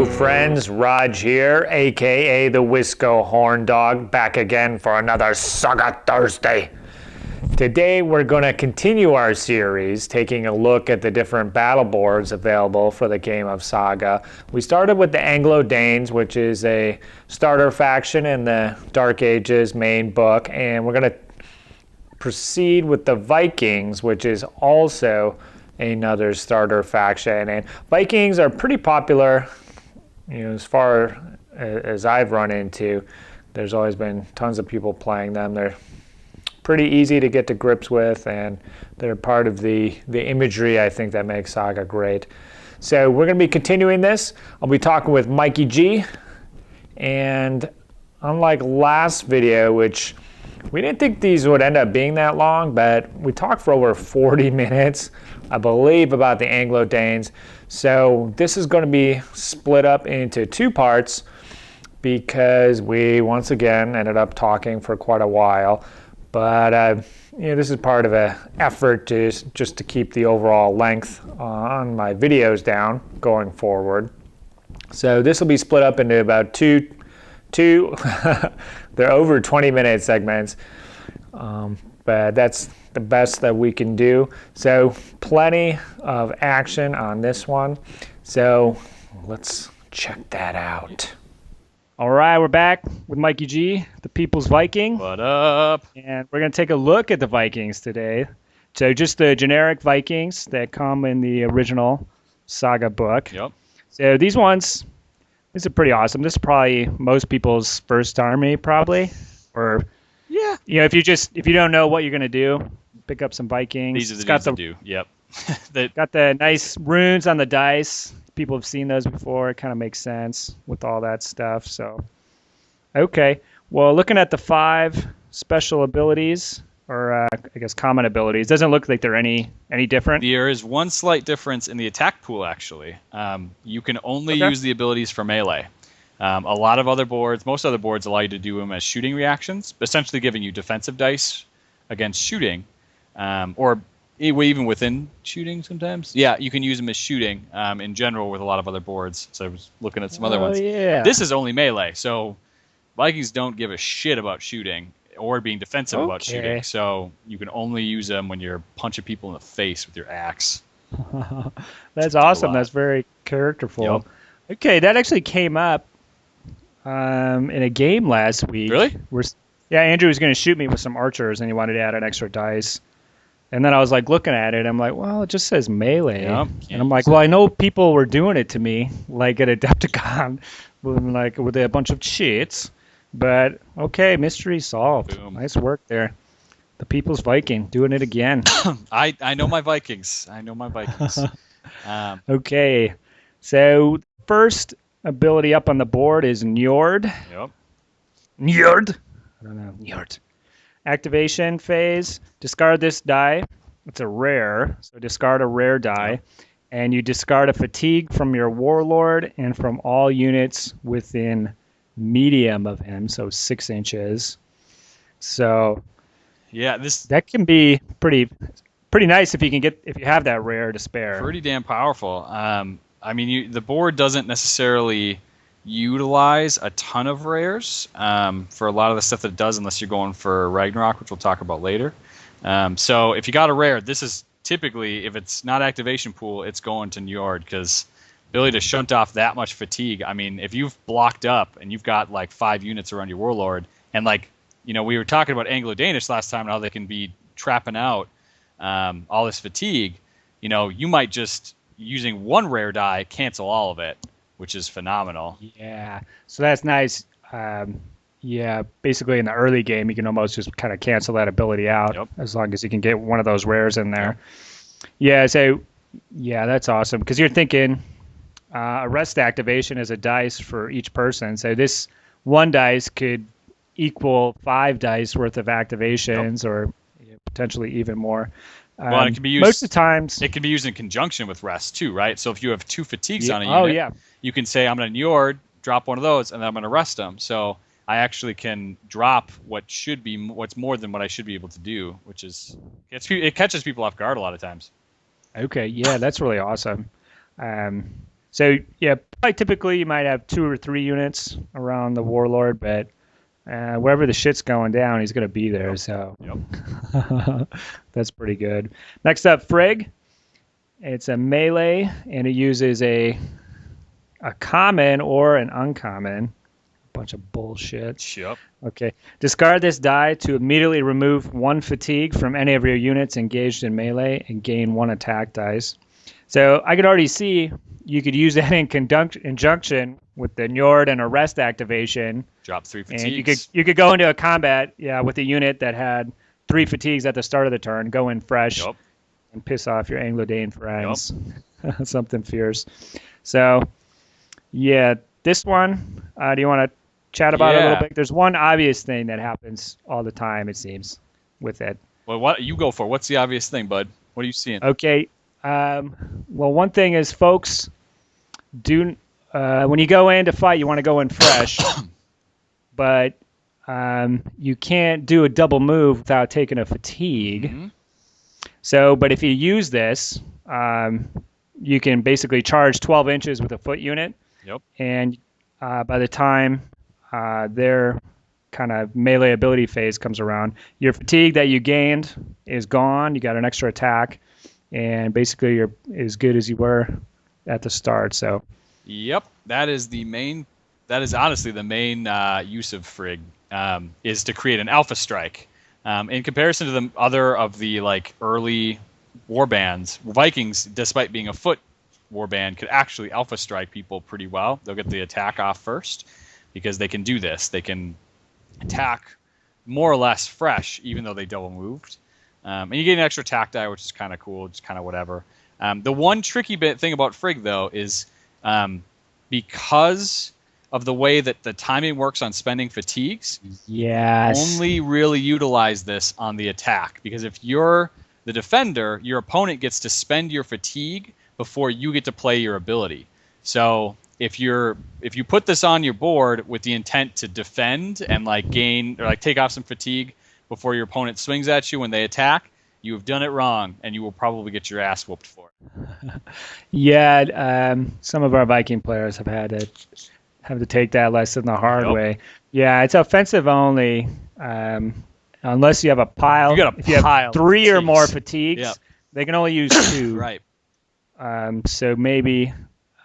Hello friends, Rodge here, aka the Wisco Horn Dog, back again for another Saga Thursday. Today we're going to continue our series, taking a look at the different battle boards available for the game of Saga. We started with the Anglo-Danes, which is a starter faction in the Dark Ages main book, and we're going to proceed with the Vikings, which is also another starter faction. And Vikings are pretty popular, as far as I've run into. There's always been tons of people playing them. They're pretty easy to get to grips with, and they're part of the imagery, I think, that makes Saga great. So we're going to be continuing this. I'll be talking with Mikey G, and unlike last video, which we didn't think these would end up being that long, but we talked for over 40 minutes, I believe, about the Anglo-Danes. So this is going to be split up into two parts because we once again ended up talking for quite a while. But this is part of an effort to just to keep the overall length on my videos down going forward. So this will be split up into about two they're over 20-minute segments, but that's the best that we can do. So plenty of action on this one. So let's check that out. All right, we're back with Mikey G, the People's Viking. What up? And we're going to take a look at the Vikings today. So just the generic Vikings that come in the original Saga book. Yep. So these ones, this is pretty awesome. This is probably most people's first army, probably. Or, yeah, if you don't know what you're going to do, pick up some Vikings. These are the dudes to do. Yep. Got the nice runes on the dice. People have seen those before. It kind of makes sense with all that stuff. So, okay. Well, looking at the 5 special abilities, or I guess common abilities, doesn't look like they're any different. There is one slight difference in the attack pool, actually. You can only use the abilities for melee. A lot of other boards, most other boards allow you to do them as shooting reactions, essentially giving you defensive dice against shooting, or even within shooting sometimes. Yeah, you can use them as shooting in general with a lot of other boards. So I was looking at some other ones. Yeah. This is only melee, so Vikings don't give a shit about shooting or being defensive about shooting. So you can only use them when you're punching people in the face with your axe. That's awesome. That's very characterful. Yep. Okay, that actually came up in a game last week. Really? Andrew was going to shoot me with some archers, and he wanted to add an extra dice. And then I was like looking at it, I'm like, well, it just says melee. Yep. And I'm like, well, I know people were doing it to me, like at Adepticon, with a bunch of cheats. But okay, mystery solved. Boom. Nice work there. The People's Viking doing it again. I know my Vikings. Okay, so first ability up on the board is Njord. Yep. Njord. I don't know. Njord. Activation phase. Discard this die. It's a rare, so discard a rare die. Yep. And you discard a fatigue from your warlord and from all units within medium of him, so 6 inches. So yeah, that can be pretty nice if you have that rare to spare. Pretty damn powerful. The board doesn't necessarily utilize a ton of rares for a lot of the stuff that it does, unless you're going for Ragnarok, which we'll talk about later. So if you got a rare, this is typically, if it's not activation pool, it's going to Njord, because ability to shunt off that much fatigue. I mean, if you've blocked up and you've got like 5 units around your warlord, and we were talking about Anglo-Danish last time and how they can be trapping out all this fatigue, you might just, using one rare die, cancel all of it, which is phenomenal. Yeah, so that's nice. Basically in the early game, you can almost just kind of cancel that ability out, as long as you can get one of those rares in there. Yep. That's awesome, because you're thinking arrest activation is a dice for each person. So this one dice could equal 5 dice worth of activations, or potentially even more. Well, it can be used, most of the times. It can be used in conjunction with rest too, right? So if you have 2 fatigues on a unit, you can say, I'm going to Njord, drop one of those, and then I'm going to rest them. So I actually can drop what's more than what I should be able to do, which is it catches people off guard a lot of times. Okay, yeah, that's really awesome. So yeah, probably typically you might have 2 or 3 units around the warlord, but wherever the shit's going down, he's gonna be there. So that's pretty good. Next up, Frigg. It's a melee, and it uses a common or an uncommon. Bunch of bullshit. Yep. Okay. Discard this die to immediately remove 1 fatigue from any of your units engaged in melee and gain 1 attack dice. So I could already see you could use that in conjunction with the Njord and Arrest activation. Drop 3 fatigues. And you could go into a combat, with a unit that had 3 fatigues at the start of the turn, go in fresh, and piss off your Anglo-Dane friends. Something fierce. So, yeah, this one, do you want to chat about it a little bit? There's one obvious thing that happens all the time, it seems, with it. Well, what you go for? What's the obvious thing, bud? What are you seeing? Okay. Well, one thing is, folks, when you go in to fight, you want to go in fresh, but you can't do a double move without taking a fatigue. Mm-hmm. So, but if you use this, you can basically charge 12 inches with a foot unit. Yep. And by the time their kind of melee ability phase comes around, your fatigue that you gained is gone. You got an extra attack, and basically you're as good as you were at the start. So. Yep, that is honestly the main use of Frigg, is to create an alpha strike. In comparison to the other of the early warbands, Vikings, despite being a foot warband, could actually alpha strike people pretty well. They'll get the attack off first because they can do this. They can attack more or less fresh, even though they double moved. And you get an extra attack die, which is kind of cool, just kind of whatever. The one tricky thing about Frigg, though, is because of the way that the timing works on spending fatigues, only really utilize this on the attack. Because if you're the defender, your opponent gets to spend your fatigue before you get to play your ability. So if you put this on your board with the intent to defend and gain or take off some fatigue before your opponent swings at you when they attack, you have done it wrong, and you will probably get your ass whooped for it. Some of our Viking players have to take that lesson the hard way. Yeah, it's offensive only, unless you have a pile. If you have 3 or more fatigues, they can only use 2. Right. So maybe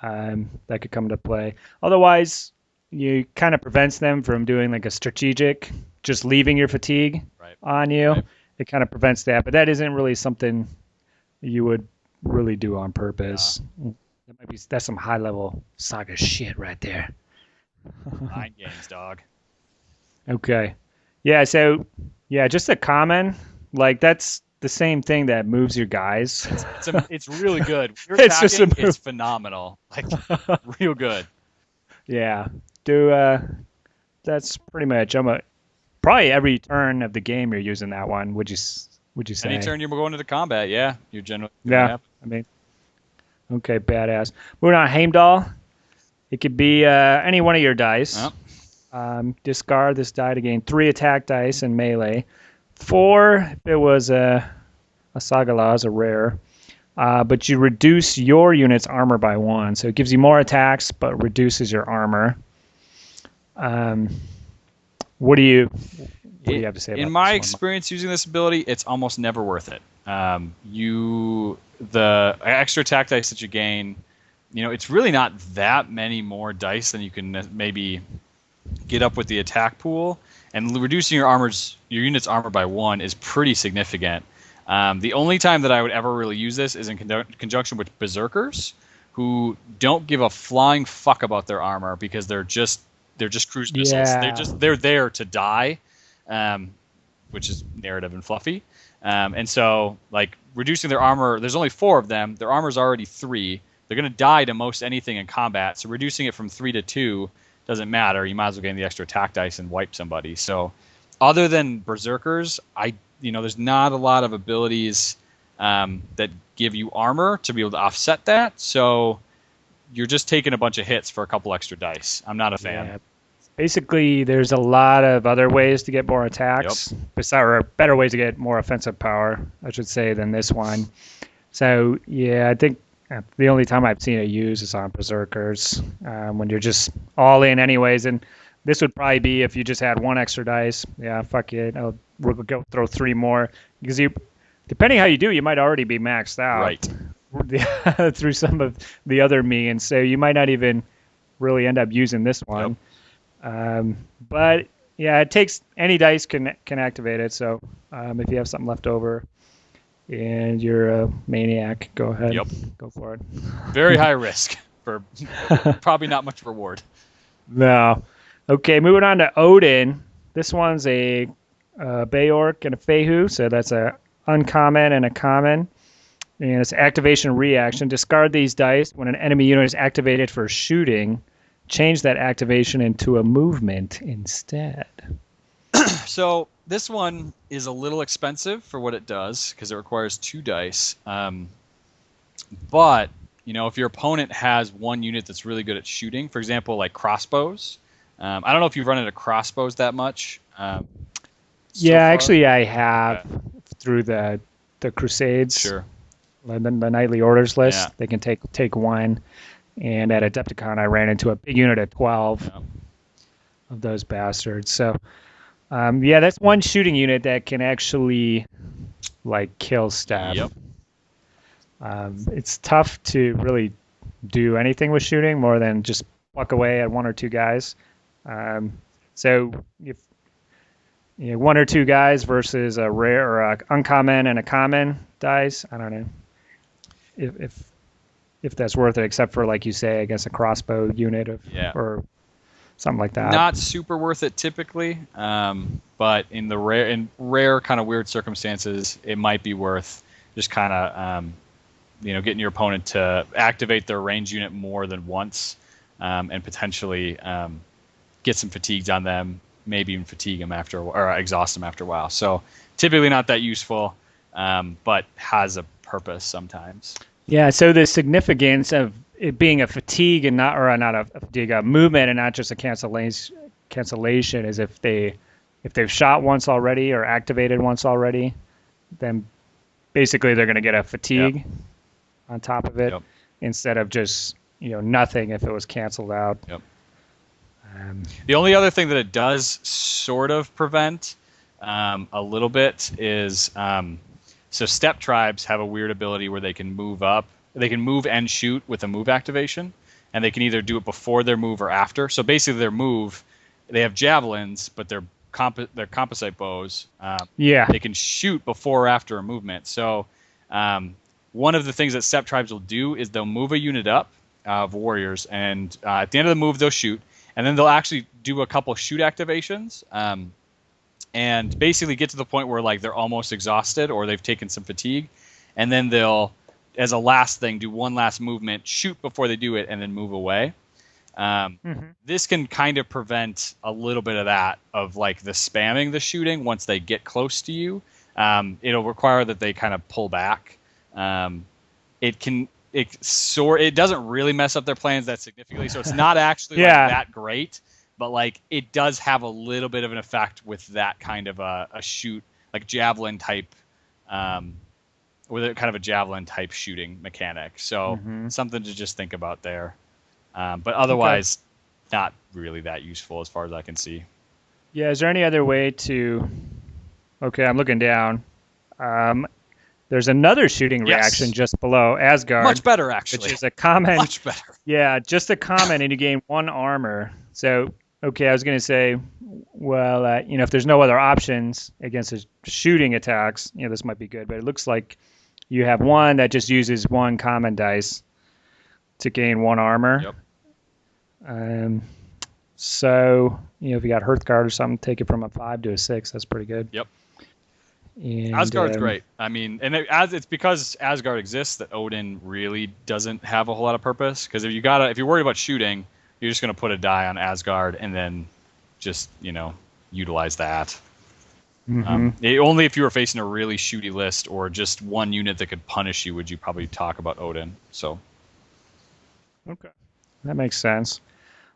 that could come into play. Otherwise, you kind of prevents them from doing a strategic, just leaving your fatigue on you. Right. It kind of prevents that, but that isn't really something you would really do on purpose. That's some high level Saga shit right there. Mind games, dog. Okay. Yeah, so just a common, that's the same thing that moves your guys. It's really good. It's phenomenal. Real good. Yeah. That's pretty much. Probably every turn of the game you're using that one. Would you say? Any turn you're going into combat, you're generally. Yeah. Okay, badass. Moving on, Heimdall. It could be any one of your dice. Discard this die to gain 3 attack dice in melee. 4 if it was a Saga Laws, a rare. But you reduce your unit's armor by 1. So it gives you more attacks, but reduces your armor. What do you have to say about this? In my experience using this ability, it's almost never worth it. The extra attack dice that you gain, it's really not that many more dice than you can maybe get up with the attack pool. And reducing your unit's armor by 1 is pretty significant. The only time that I would ever really use this is in conjunction with berserkers, who don't give a flying fuck about their armor because they're just cruise missiles. They're there to die, which is narrative and fluffy. And so reducing their armor, there's only 4 of them. Their armor's already 3. They're going to die to most anything in combat. So reducing it from 3 to 2 doesn't matter. You might as well gain the extra attack dice and wipe somebody. So other than berserkers, there's not a lot of abilities that give you armor to be able to offset that. So you're just taking a bunch of hits for a couple extra dice. I'm not a fan. Yeah. Basically, there's a lot of other ways to get more attacks, or better ways to get more offensive power, I should say, than this one. So, yeah, I think The only time I've seen it used is on berserkers, when you're just all in anyways. And this would probably be if you just had one extra dice. Yeah, fuck it. We'll go throw 3 more because depending how you do, you might already be maxed out Right. through some of the other means. So you might not even really end up using this one. But yeah, it takes any dice can activate it. So if you have something left over and you're a maniac, go ahead. Yep. Go for it. Very high risk for probably not much reward. No. Okay, moving on to Odin. This one's a Bay Orc and a Fehu, so that's a uncommon and a common. And it's activation reaction. Discard these dice when an enemy unit is activated for shooting. Change that activation into a movement instead. So this one is a little expensive for what it does because it requires 2 dice. But if your opponent has one unit that's really good at shooting, for example, like crossbows. I don't know if you've run into crossbows that much. Actually, I have through the Crusades. Sure. The Knightly Orders list. Yeah. They can take one. And at Adepticon, I ran into a big unit of 12 of those bastards. So, that's one shooting unit that can actually, kill stuff. Yep. It's tough to really do anything with shooting more than just pluck away at 1 or 2 guys. So if 1 or 2 guys versus a rare or a uncommon and a common dice, I don't know if that's worth it, except for, like you say, I guess a crossbow unit or something like that. Not super worth it typically, but in rare kind of weird circumstances, it might be worth just kind of getting your opponent to activate their range unit more than once, and potentially get some fatigues on them, maybe even fatigue them or exhaust them after a while. So typically not that useful, but has a purpose sometimes. Yeah, so the significance of it being a fatigue and not a fatigue, a movement and not just a cancellation is if they've shot once already or activated once already, then basically they're going to get a fatigue on top of it instead of just nothing if it was canceled out. Yep. The only other thing that it does sort of prevent a little bit is so step tribes have a weird ability where they can move up. They can move and shoot with a move activation, and they can either do it before their move or after. So basically their move, they have javelins, but they're composite bows. They can shoot before or after a movement. So one of the things that step tribes will do is they'll move a unit up of warriors, and at the end of the move they'll shoot, and then they'll actually do a couple shoot activations. And basically get to the point where they're almost exhausted or they've taken some fatigue, and then they'll, as a last thing, do one last movement, shoot before they do it, and then move away. This can kind of prevent a little bit of that, of the spamming the shooting once they get close to you. It'll require that they kind of pull back. It doesn't really mess up their plans that significantly, so it's not actually that great. But it does have a little bit of an effect with that kind of a shoot, javelin type, with a kind of a javelin type shooting mechanic. So something to just think about there. But otherwise, not really that useful as far as I can see. Yeah. Is there any other way to? Okay, I'm looking down. There's another shooting reaction just below Asgard. Much better, actually. Which is a common. Much better. Yeah, just a common, and you gain 1 armor. So. Okay, I was going to say, well, if there's no other options against his shooting attacks, this might be good. But it looks like you have one that just uses 1 common dice to gain 1 armor. Yep. So, if you got Hearthguard or something, take it from a 5 to a 6. That's pretty good. Yep. And, Asgard's great. I mean, and it's because Asgard exists that Odin really doesn't have a whole lot of purpose. Because if you're worried about shooting, you're just going to put a die on Asgard and then just, utilize that. Only if you were facing a really shooty list or just one unit that could punish you would you probably talk about Odin. So, okay, that makes sense.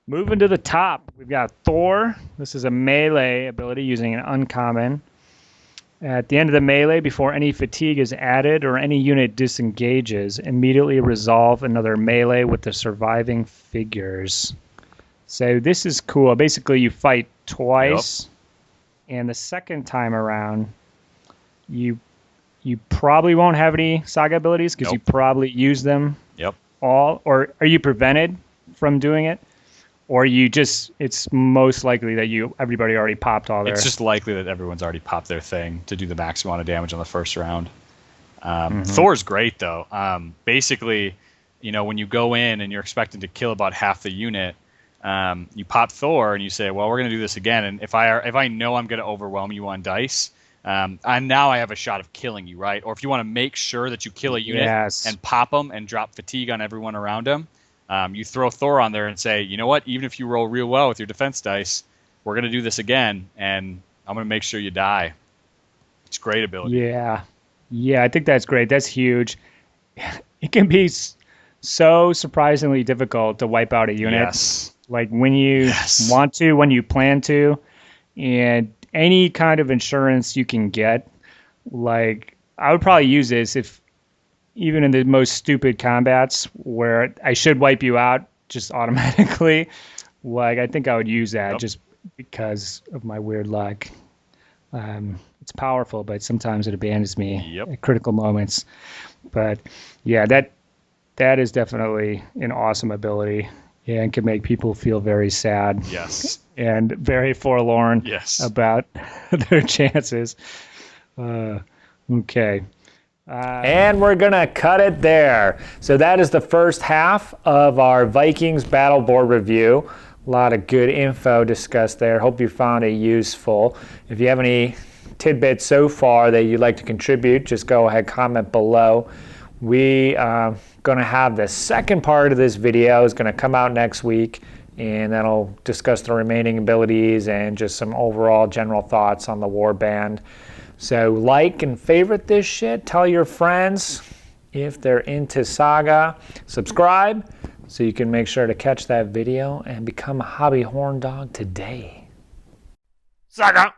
Moving to the top, we've got Thor. This is a melee ability using an uncommon. At the end of the melee, before any fatigue is added or any unit disengages, immediately resolve another melee with the surviving figures. So this is cool. Basically, you fight twice, and the second time around, you probably won't have any Saga abilities because you probably use them all. Or are you prevented from doing it? Or it's most likely that everybody already popped all their... It's just likely that everyone's already popped their thing to do the max amount of damage on the first round. Thor's great, though. Basically, when you go in and you're expecting to kill about half the unit, you pop Thor and you say, well, we're going to do this again. And if I know I'm going to overwhelm you on dice, and now I have a shot of killing you, right? Or if you want to make sure that you kill a unit and pop them and drop fatigue on everyone around them, you throw Thor on there and say, you know what? Even if you roll real well with your defense dice, we're going to do this again, and I'm going to make sure you die. It's a great ability. Yeah, I think that's great. That's huge. It can be so surprisingly difficult to wipe out a unit. Yes. Like when you want to, when you plan to, and any kind of insurance you can get. Like, I would probably use this even in the most stupid combats where I should wipe you out just automatically. Like, I think I would use that just because of my weird luck. It's powerful, but sometimes it abandons me at critical moments. But yeah, that is definitely an awesome ability. Yeah, and can make people feel very sad. Yes. And very forlorn about their chances. Okay. And we're going to cut it there. So that is the first half of our Vikings battle board review. A lot of good info discussed there. Hope you found it useful. If you have any tidbits so far that you'd like to contribute, just go ahead, comment below. We are going to have the second part of this video is going to come out next week, and that'll discuss the remaining abilities and just some overall general thoughts on the warband. So like and favorite this shit. Tell your friends if they're into Saga. Subscribe so you can make sure to catch that video and become a hobby horn dog today. Saga!